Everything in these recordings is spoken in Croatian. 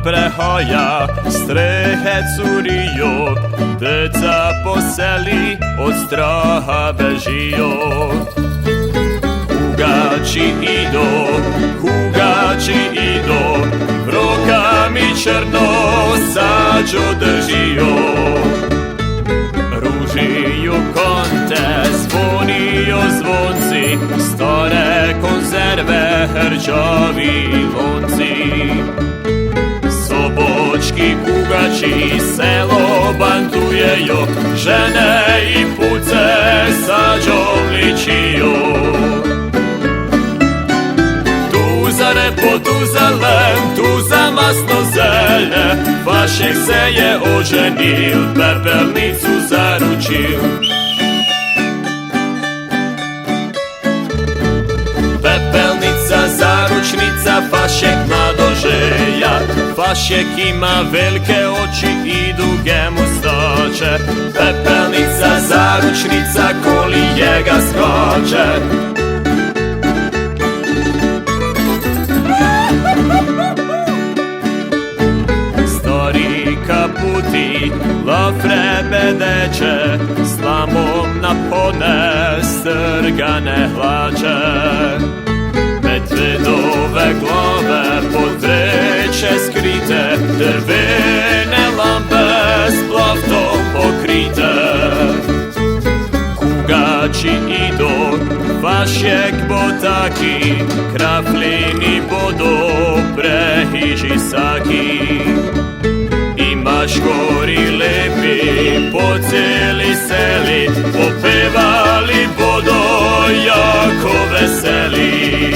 prehoja, strehe curiju, deca po seli od straha bežiju. Hugači idu, rukami črno sađu držiju. Ružiju konte, zvoniju zvonci, stare konzerve, hrđavi lonci. Sobočki kugači selo bandujeju, žene i puce sađom ličiju. Tu za repo, tu za lem, tu za masno zelje, Vašek se je oženil, pepelnicu zaručil. Pepelnica, zaručnica, Vašek mladožeja. Vašek ima velike oči i duge mustače. Pepelnica, zaručnica, koli njega skače. Kaputi, lafre bedeće, slamom napone strgane hlače. Medvedove glave pod vreće skrite, drvene lampe s plaftom pokrite. Kugači idu, Vašek botaki, kraflini bodo prehiži saki. Maškori lepi po cijeli seli, popevali bodo jako veseli.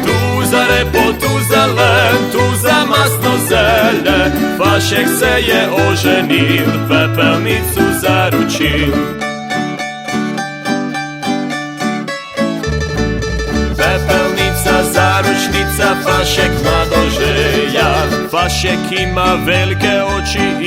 Tu za repo, tu za lem, tu za masno zelje, Vašek se je oženil, pepelnicu zaručil. Pepelnica, zaručnica, Vašek mladožeja. Vašek ima velike oči